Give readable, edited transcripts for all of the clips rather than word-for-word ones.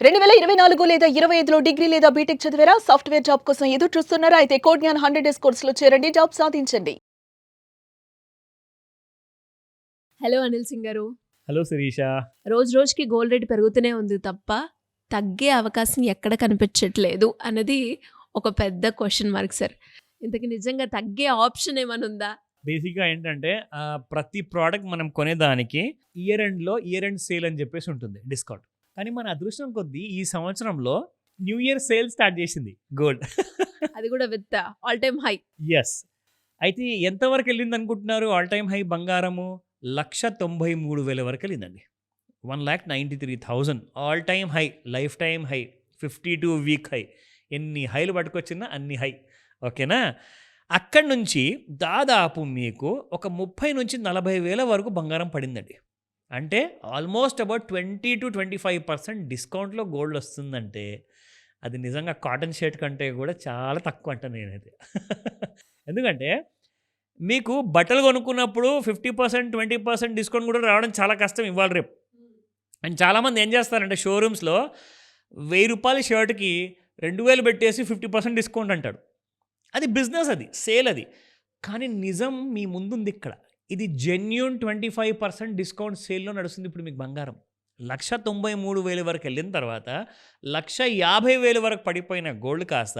2024 లేదా 25లో డిగ్రీ లేదా బీటెక్ చదివారా? సాఫ్ట్‌వేర్ జాబ్ కోసం ఎదురు చూస్తున్నారా? అయితే కోడ్ జ్ఞాన్ 100 డేస్ కోర్సులో చేరండి. జాబ్ సాధించండి. హలో అనిల్ సింగ్ గారు. హలో శిరీష. రోజు రోజుకి గోల్డ్ రేట్ పెరుగుతూనే ఉంది తప్ప తగ్గే అవకాశం ఎక్కడ కనిపించట్లేదు అన్నది ఒక పెద్ద క్వెషన్ మార్క్ సార్. ఇంతకి నిజంగా తగ్గే ఆప్షన్ ఏమైనా ఉందా? బేసిక్‌గా ఏంటంటే ప్రతి ప్రోడక్ట్ మనం కొనేదానికి ఇయర్ ఎండ్ సేల్ అని చెప్పేసి ఉంటుంది డిస్కౌంట్. కానీ మన అదృష్టం కొద్దీ ఈ సంవత్సరంలో న్యూ ఇయర్ సేల్ స్టార్ట్ చేసింది గోల్డ్. అది కూడా with all time high. Yes. అయితే ఎంతవరకు వెళ్ళిందనుకుంటున్నారు ఆల్ టైమ్ హై బంగారము? 1,93,000 వరకు వెళ్ళిందండి. 1,93,000 all time high, life time high, 52 week high. ఎన్ని హైలు పట్టుకొచ్చినా అన్ని హై. ఓకేనా? అక్కడి నుంచి దాదాపు మీకు ఒక 30,000-40,000 వరకు బంగారం పడిందండి. అంటే ఆల్మోస్ట్ అబౌట్ 20-25% డిస్కౌంట్‌లో గోల్డ్ వస్తుందంటే అది నిజంగా కాటన్ షర్ట్ కంటే కూడా చాలా తక్కువ అంట నేనైతే. ఎందుకంటే మీకు బట్టలు కొనుక్కున్నప్పుడు 50%, 20% డిస్కౌంట్ కూడా రావడం చాలా కష్టం ఇవాళ రేపు. అండ్ చాలామంది ఏం చేస్తారంటే షోరూమ్స్‌లో రూ. 1000 షర్ట్‌కి 2,000 పెట్టేసి 50% డిస్కౌంట్ అంటాడు. అది బిజినెస్, అది సేల్ అది. కానీ నిజం మీ ముందుంది ఇక్కడ. ఇది జెన్యూన్ 25% డిస్కౌంట్ సేల్‌లో నడుస్తుంది ఇప్పుడు మీకు బంగారం. 1,93,000 వరకు వెళ్ళిన తర్వాత 1,50,000 వరకు పడిపోయిన గోల్డ్ కాస్త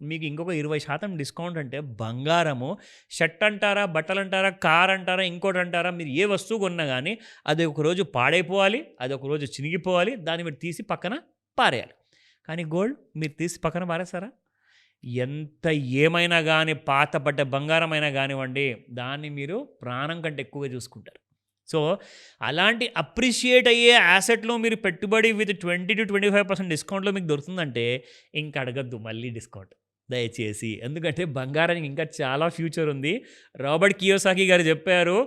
మీకు ఇంకొక 20% డిస్కౌంట్ అంటే బంగారము షర్ట్ అంటారా, బట్టలంటారా, కార్ అంటారా, ఇంకోటి అంటారా, మీరు ఏ వస్తువు కొన్నా కానీ అది ఒకరోజు పాడైపోవాలి, అది ఒకరోజు చినిగిపోవాలి, దాన్ని మీరు తీసి పక్కన పారేయాలి. కానీ గోల్డ్ మీరు తీసి పక్కన పారేస్తారా? ఎంత ఏమైనా కానీ పాతబడ్డ బంగారం అయినా కానివ్వండి, దాన్ని మీరు ప్రాణం కంటే ఎక్కువగా చూసుకుంటారు. సో అలాంటి అప్రిషియేట్ అయ్యే యాసెట్లో మీరు పెట్టుబడి విత్ 20-25% డిస్కౌంట్లో మీకు దొరుకుతుందంటే ఇంక అడగద్దు మళ్ళీ డిస్కౌంట్ దయచేసి. ఎందుకంటే బంగారానికి ఇంకా చాలా ఫ్యూచర్ ఉంది. రాబర్ట్ కియోసాకి గారు చెప్పారు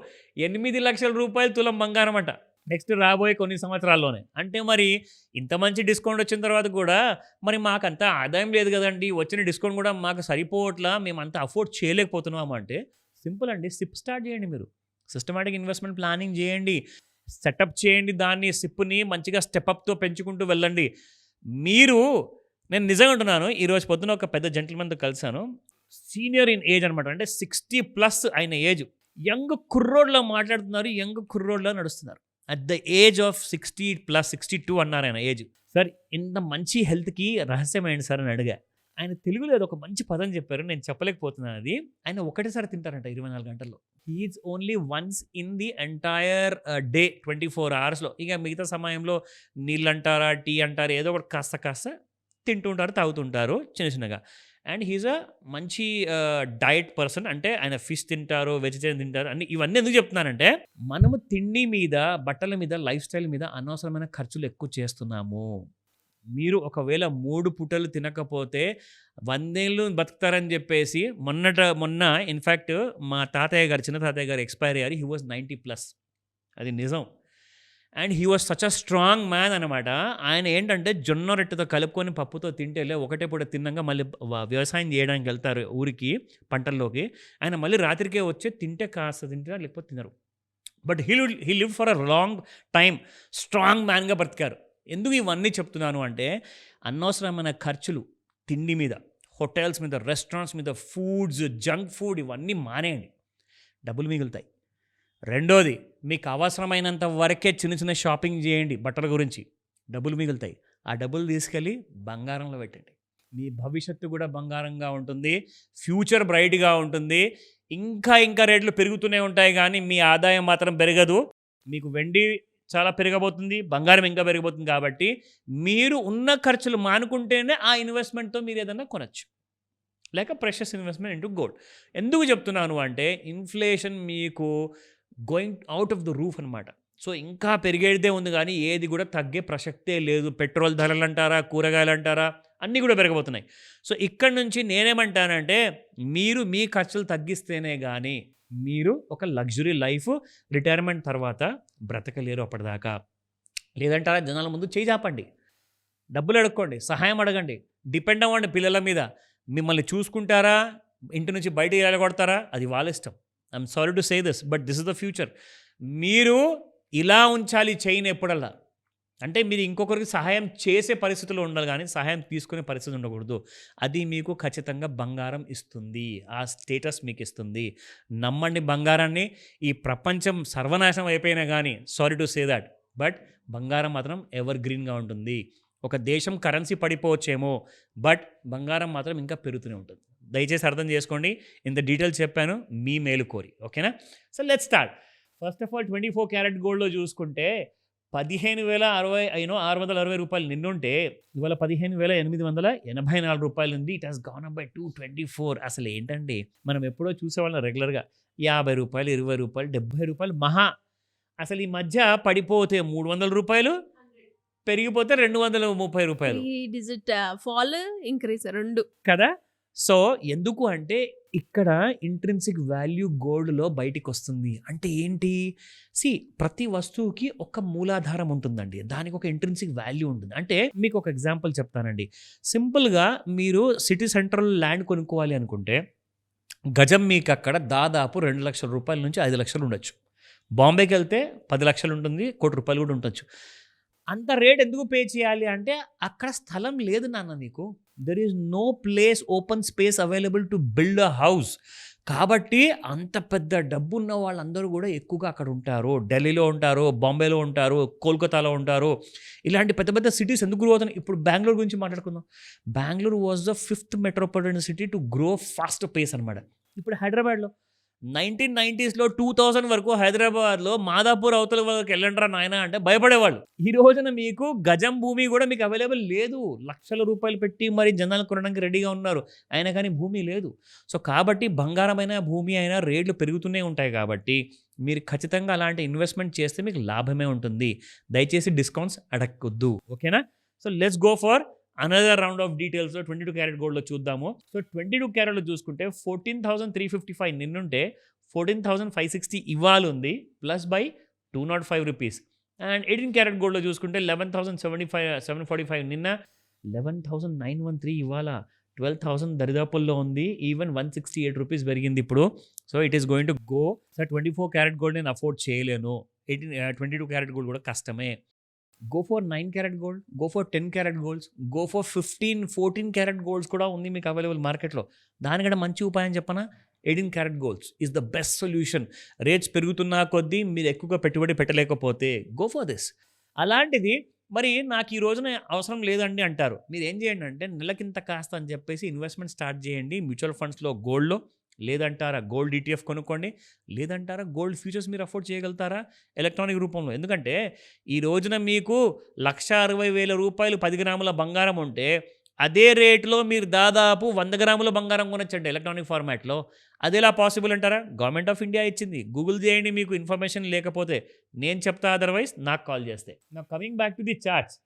8 లక్షల రూపాయలు తులం బంగారం అంట నెక్స్ట్ రాబోయే కొన్ని సంవత్సరాల్లోనే. అంటే మరి ఇంత మంచి డిస్కౌంట్ వచ్చిన తర్వాత కూడా మరి మాకంత ఆదాయం లేదు కదండి, వచ్చిన డిస్కౌంట్ కూడా మాకు సరిపోవట్లా, మేము అంత అఫోర్డ్ చేయలేకపోతున్నాము అంటే సింపుల్ అండి. సిప్ స్టార్ట్ చేయండి మీరు. సిస్టమాటిక్ ఇన్వెస్ట్మెంట్ ప్లానింగ్ చేయండి, సెటప్ చేయండి, దాన్ని సిప్ని మంచిగా స్టెప్అప్తో పెంచుకుంటూ వెళ్ళండి. నేను నిజంగా ఉంటున్నాను, ఈరోజు పొద్దున ఒక పెద్ద జెంటిల్మెన్తో కలిశాను. సీనియర్ ఇన్ ఏజ్ అనమాట, అంటే 60+ అయిన ఏజ్. యంగ్ కుర్రోడ్లో మాట్లాడుతున్నారు, యంగ్ కుర్రోడ్లో నడుస్తున్నారు. అట్ ద ఏజ్ ఆఫ్ 60+, 62 అన్నారు ఆయన ఏజ్. సార్ ఇంత మంచి హెల్త్కి రహస్యం ఏంటి సార్ అని అడిగా. ఆయన తెలుగులో ఏదో ఒక మంచి పదం చెప్పారు, నేను చెప్పలేకపోతున్నాను అది. ఆయన ఒకటేసారి తింటారంట 24 గంటల్లో. He eats only once in the entire day 24 అవర్స్లో. ఇక మిగతా సమయంలో నీళ్ళు అంటారా, టీ అంటారా, ఏదో ఒకటి కాస్త తింటుంటారు, తాగుతుంటారు చిన్న చిన్నగా. అండ్ హీజ్ అ మంచి డయట్ పర్సన్. అంటే ఆయన ఫిష్ తింటారు, వెజిటేరియన్ తింటారు, ఇవన్నీ ఎందుకు చెప్తున్నానంటే మనము తిండి మీద, బట్టల మీద, లైఫ్ స్టైల్ మీద అనవసరమైన ఖర్చులు ఎక్కువ చేస్తున్నాము. మీరు ఒకవేళ 3 పూటలు తినకపోతే 100 ఏళ్ళు బతుకుతారని చెప్పేసి మొన్న ఇన్ఫ్యాక్ట్ మా చిన్న తాతయ్య గారు ఎక్స్పైర్ అయ్యారు. He was 90+. అది నిజం. And he was such a strong man అనమాట. ఆయన ఏంటంటే జొన్న రొట్టెతో కలుపుకొని పప్పుతో తింటే ఒకటే పూట తిన్నాక మళ్ళీ వ్యవసాయం చేయడానికి వెళ్తారు ఊరికి, పంటల్లోకి. ఆయన మళ్ళీ రాత్రికే వచ్చి తింటే కాస్త తింటారు, లేకపోతే తినరు. But he live for a long time. Strong మ్యాన్గా బ్రతికారు. ఎందుకు ఇవన్నీ చెప్తున్నాను అంటే అనవసరమైన ఖర్చులు తిండి మీద, హోటల్స్ మీద, రెస్టారెంట్స్ మీద, ఫుడ్స్, జంక్ ఫుడ్ ఇవన్నీ మానేయండి, డబ్బులు మిగులుతాయి. రెండోది, మీకు అవసరమైనంత వరకే చిన్న చిన్న షాపింగ్ చేయండి బట్టల గురించి, డబ్బులు మిగులుతాయి. ఆ డబ్బులు తీసుకెళ్ళి బంగారంలో పెట్టండి. మీ భవిష్యత్తు కూడా బంగారంగా ఉంటుంది, ఫ్యూచర్ బ్రైట్గా ఉంటుంది. ఇంకా రేట్లు పెరుగుతూనే ఉంటాయి, కానీ మీ ఆదాయం మాత్రం పెరగదు. మీకు వెండి చాలా పెరగబోతుంది, బంగారం ఇంకా పెరిగిపోతుంది. కాబట్టి మీరు ఉన్న ఖర్చులు మానుకుంటేనే ఆ ఇన్వెస్ట్మెంట్తో మీరు ఏదైనా కొనచ్చు, లేక ప్రెషస్ ఇన్వెస్ట్మెంట్ ఇంటూ గోల్డ్. ఎందుకు చెప్తున్నాను అంటే ఇన్ఫ్లేషన్ మీకు going out of the roof అనమాట. సో ఇంకా పెరిగేదే ఉంది, కానీ ఏది కూడా తగ్గే ప్రసక్తే లేదు. పెట్రోల్ ధరలు అంటారా, కూరగాయలు అంటారా, అన్నీ కూడా పెరగబోతున్నాయి. సో ఇక్కడ నుంచి నేనేమంటానంటే మీరు మీ ఖర్చులు తగ్గిస్తేనే కానీ మీరు ఒక లగ్జరీ లైఫ్ రిటైర్మెంట్ తర్వాత బ్రతకలేరు అప్పటిదాకా. లేదంటారా, జనాల ముందు చేయి చాపండి, డబ్బులు అడుక్కోండి, సహాయం అడగండి, డిపెండ్ అవ్వండి పిల్లల మీద. మిమ్మల్ని చూసుకుంటారా, ఇంటి నుంచి బయటికి వెళ్ళగొడతారా, అది వాళ్ళ ఇష్టం. I'm sorry to say this, but this is the future. మీరు ఇలా ఉంచాలి చైన్ ఎప్పుడల్లా. అంటే మీరు ఇంకొకరికి సహాయం చేసే పరిస్థితిలో ఉండాలి కానీ సహాయం తీసుకునే పరిస్థితి ఉండకూడదు. అది మీకు ఖచ్చితంగా బంగారం ఇస్తుంది. ఆ స్టేటస్ మీకు ఇస్తుంది. నమ్మండి బంగారాన్ని. ఈ ప్రపంచం సర్వనాశనం అయిపోయినా కానీ sorry to say that, but బంగారం మాత్రం ఎవర్ గ్రీన్‌గా ఉంటుంది. ఒక దేశం కరెన్సీ పడిపోవచ్చేమో, బట్ బంగారం మాత్రం ఇంకా పెరుగుతూనే ఉంటుంది. దయచేసి అర్థం చేసుకోండి. ఇంత డీటెయిల్స్ చెప్పాను మీ మేలు కోరి. ఓకేనా? So let's start. First of all 24 carrot గోల్డ్‌లో చూసుకుంటే 660 రూపాయలు నిన్నుంటే ఇవాళ 15,884 రూపాయలు ఉంది. It has gone up by 224. అసలు ఏంటండి, మనం ఎప్పుడో చూసేవాళ్ళం రెగ్యులర్‌గా 50 రూపాయలు, 20 రూపాయలు, 70 రూపాయలు మహా. అసలు ఈ మధ్య పడిపోతే 300 రూపాయలు, పెరిగిపోతే 230 రూపాయలు 3 డిజిట్ ఫాల్, ఇంక్రీజ్ 2. కదా. సో ఎందుకు అంటే ఇక్కడ ఇంట్రిన్సిక్ వాల్యూ గోల్డ్‌లో బయటికొస్తుంది. అంటే ఏంటి? ప్రతి వస్తువుకి ఒక మూలాధారం ఉంటుందండి. దానికి ఒక ఇంట్రిన్సిక్ వాల్యూ ఉంటుంది. అంటే మీకు ఒక ఎగ్జాంపుల్ చెప్తానండి. సింపుల్‌గా మీరు సిటీ సెంట్రల్ ల్యాండ్ కొనుక్కోవాలి అనుకుంటే గజం మీకు అక్కడ దాదాపు 2,00,000 రూపాయల నుంచి 5,00,000 ఉండొచ్చు. బాంబేకెళ్తే 10 లక్షలు ఉంటుంది, ₹1,00,00,000 కూడా ఉండొచ్చు. అంత రేట్ ఎందుకు పే చేయాలి అంటే అక్కడ స్థలం లేదు నాన్న నీకు. There is no place, open space available to build a house. కాబట్టి అంత పెద్ద డబ్బున్న వాళ్ళందరూ కూడా ఎక్కువగా అక్కడ ఉంటారు. ఢిల్లీలో ఉంటారు, బాంబేలో ఉంటారు, కోల్కతాలో ఉంటారు. ఇలాంటి పెద్ద పెద్ద సిటీస్ ఎందుకు గ్రో అవుతున్నాయి? ఇప్పుడు బెంగళూరు గురించి మాట్లాడుకుందాం. Bengaluru was the 5th metropolitan city to grow fast pace అనమాట. ఇప్పుడు హైదరాబాద్లో 1990స్‌లో 2000 వరకు హైదరాబాద్‌లో మాదాపూర్ అవతల వరకు వెళ్ళండిరా నాయనా అంటే భయపడేవాళ్ళు. ఈ రోజున మీకు గజం భూమి కూడా మీకు అవైలబుల్ లేదు. లక్షల రూపాయలు పెట్టి మరి జనాలు కొనడానికి రెడీగా ఉన్నారు. అయినా కానీ భూమి లేదు. సో కాబట్టి బంగారమైన భూమి అయినా రేట్లు పెరుగుతూనే ఉంటాయి కాబట్టి మీరు ఖచ్చితంగా అలాంటి ఇన్వెస్ట్మెంట్ చేస్తే మీకు లాభమే ఉంటుంది. దయచేసి డిస్కౌంట్స్ అడగొద్దు. ఓకేనా? So let's go for another round of డీటెయిల్స్లో 22 క్యారెట్ గోల్డ్లో చూద్దాము. సో 22 క్యారెట్లో చూసుకుంటే 14,355 నిన్నుంటే 14,560 ఇవాళ ఉంది, plus by 205 rupees. And 18 carrot గోల్డ్లో చూసుకుంటే 11,745 నిన్న, 11,913 ఇవాళ, 12,000 దరిదాపుల్లో ఉంది. ఈవెన్ 168 రూపీస్ పెరిగింది ఇప్పుడు. So it is going to go. So 24 carat gold నేను అఫోర్డ్ చేయలేను. 22 క్యారెట్ గోల్డ్ కూడా కష్టమే. Go for 9 carat gold, go for 10 carrot golds, go for 15, 14 carrot golds కూడా ఉంది మీకు అవైలబుల్ మార్కెట్లో. దానికంటే మంచి ఉపాయం చెప్పనా? 18 carat golds is the best solution. Rates పెరుగుతున్నా కొద్దీ మీరు ఎక్కువగా పెట్టుబడి పెట్టలేకపోతే గో ఫర్ దిస్. అలాంటిది మరి నాకు ఈ రోజున అవసరం లేదండి అంటారు. మీరు ఏం చేయండి అంటే నెలకింత కాస్త అని చెప్పేసి ఇన్వెస్ట్మెంట్ స్టార్ట్ చేయండి మ్యూచువల్ ఫండ్స్లో, గోల్డ్లో. లేదంటారా గోల్డ్ ETF కొనుక్కోండి. లేదంటారా గోల్డ్ ఫ్యూచర్స్ మీరు అఫోర్డ్ చేయగలుగుతారా ఎలక్ట్రానిక్ రూపంలో. ఎందుకంటే ఈ రోజున మీకు 1,60,000 రూపాయలు 10 గ్రాముల బంగారం ఉంటే అదే రేట్లో మీరు దాదాపు 100 గ్రాముల బంగారం కొనొచ్చండి ఎలక్ట్రానిక్ ఫార్మాట్లో. అది ఎలా పాసిబుల్ అంటారా? గవర్నమెంట్ ఆఫ్ ఇండియా ఇచ్చింది. గూగుల్ చేయండి మీకు ఇన్ఫర్మేషన్ లేకపోతే. నేను చెప్తా, అదర్వైజ్ నాకు కాల్ చేస్తే. నా coming back to the charts.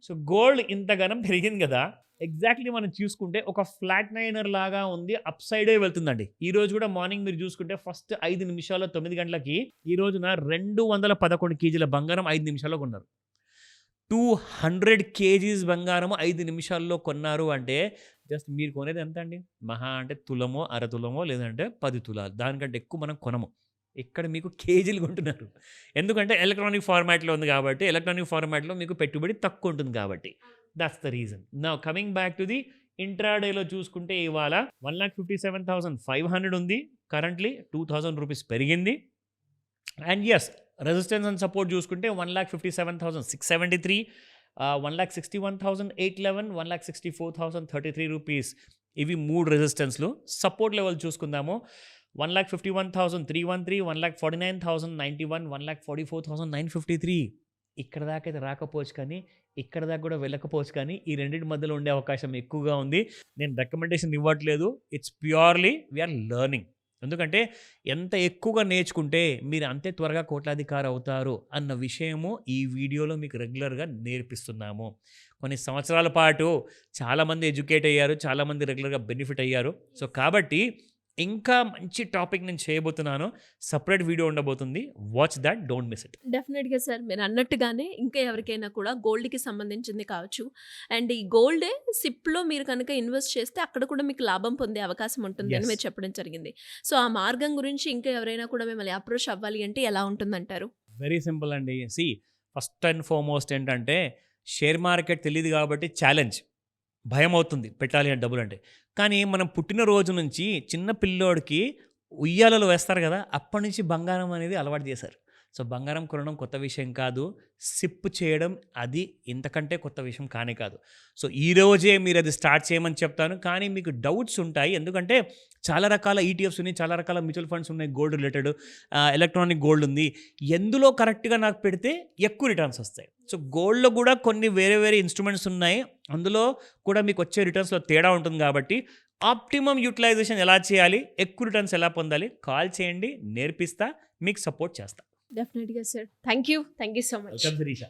So gold ఇంతగానం పెరిగింది కదా, ఎగ్జాక్ట్లీ మనం చూసుకుంటే ఒక ఫ్లాట్ నైనర్ లాగా ఉంది, అప్ సైడే వెళ్తుందండి. ఈ రోజు కూడా మార్నింగ్ మీరు చూసుకుంటే ఫస్ట్ 5 నిమిషాల్లో 9 గంటలకి ఈ రోజున 211 కేజీల బంగారం 5 నిమిషాల్లో కొన్నారు. 200 కేజీస్ బంగారం 5 నిమిషాల్లో కొన్నారు అంటే జస్ట్ మీరు కొనేది ఎంత అండి? మహా అంటే తులమో, అరతులమో, లేదంటే 10 తులాలు. దానికంటే ఎక్కువ మనం కొనము. ఇక్కడ మీకు కేజీలు కొంటున్నారు. ఎందుకంటే ఎలక్ట్రానిక్ ఫార్మాట్లో ఉంది కాబట్టి, ఎలక్ట్రానిక్ ఫార్మాట్లో మీకు పెట్టుబడి తక్కువ ఉంటుంది కాబట్టి. That's the reason. Now coming back to the ఇంట్రాడేలో చూసుకుంటే ఇవాళ 1,57,500 ఉంది. కరెంట్లీ 2,000 రూపీస్ పెరిగింది. And yes, resistance and support చూసుకుంటే 1,57,673, 1,61,811, 1,64,033 రూపీస్. ఇవి 3 రెసిస్టెన్స్లు. సపోర్ట్ లెవెల్ చూసుకుందాము. 1,51,313, 1,49,091, 1,44,953. ఇక్కడ దాకా అయితే రాకపోవచ్చు కానీ, ఇక్కడ దాకా కూడా వెళ్ళకపోవచ్చు కానీ, ఈ రెండింటి మధ్యలో ఉండే అవకాశం ఎక్కువగా ఉంది. నేను రికమెండేషన్ ఇవ్వట్లేదు. It's purely we are learning. ఎందుకంటే ఎంత ఎక్కువగా నేర్చుకుంటే మీరు అంతే త్వరగా కోట్లాధికారి అవుతారు అన్న విషయము ఈ వీడియోలో మీకు రెగ్యులర్గా నేర్పిస్తున్నాము. కొన్ని సంవత్సరాల పాటు చాలామంది ఎడ్యుకేట్ అయ్యారు, చాలామంది రెగ్యులర్గా బెనిఫిట్ అయ్యారు. సో కాబట్టి ఇంకా మంచి టాపిక్ నేను చేయబోతున్నాను. సపరేట్ వీడియో ఉండబోతుంది. Watch that, don't miss it. డెఫినెట్గా సార్, మీరు అన్నట్టుగానే ఇంకా ఎవరికైనా కూడా గోల్డ్కి సంబంధించింది కావచ్చు, అండ్ ఈ గోల్డే సిప్లో మీరు కనుక ఇన్వెస్ట్ చేస్తే అక్కడ కూడా మీకు లాభం పొందే అవకాశం ఉంటుంది అని మీరు చెప్పడం జరిగింది. సో ఆ మార్గం గురించి ఇంకా ఎవరైనా కూడా మిమ్మల్ని అప్రోచ్ అవ్వాలి అంటే ఎలా ఉంటుందంటారు? వెరీ సింపుల్ అండి. ఫస్ట్ అండ్ ఫార్మోస్ట్ ఏంటంటే షేర్ మార్కెట్ తెలియదు కాబట్టి ఛాలెంజ్, భయం అవుతుంది పెట్టాలి అంటే డబ్బులు అంటే. కానీ మనం పుట్టినరోజు నుంచి చిన్న పిల్లోడికి ఉయ్యాలలో వేస్తారు కదా, అప్పటి నుంచి బంగారం అనేది అలవాటు చేశారు. సో బంగారం కొనడం కొత్త విషయం కాదు, సిప్ చేయడం అది ఇంతకంటే కొత్త విషయం కానే కాదు. సో ఈ రోజే మీరు అది స్టార్ట్ చేయమని చెప్తాను. కానీ మీకు డౌట్స్ ఉంటాయి, ఎందుకంటే చాలా రకాల ఈటీఎఫ్స్ ఉన్నాయి, చాలా రకాల మ్యూచువల్ ఫండ్స్ ఉన్నాయి, గోల్డ్ రిలేటెడ్, ఎలక్ట్రానిక్ గోల్డ్ ఉంది. ఎందులో కరెక్ట్గా నాకు పెడితే ఎక్కువ రిటర్న్స్ వస్తాయి. సో గోల్డ్లో కూడా కొన్ని వేరే వేరే ఇన్స్ట్రుమెంట్స్ ఉన్నాయి, అందులో కూడా మీకు వచ్చే రిటర్న్స్లో తేడా ఉంటుంది. కాబట్టి ఆప్టిమమ్ యూటిలైజేషన్ ఎలా చేయాలి, ఎక్కువ రిటర్న్స్ ఎలా పొందాలి, కాల్ చేయండి, నేర్పిస్తా, మీకు సపోర్ట్ చేస్తా. డెఫినెట్‌గా sir. Thank you so much. Welcome Sirisha.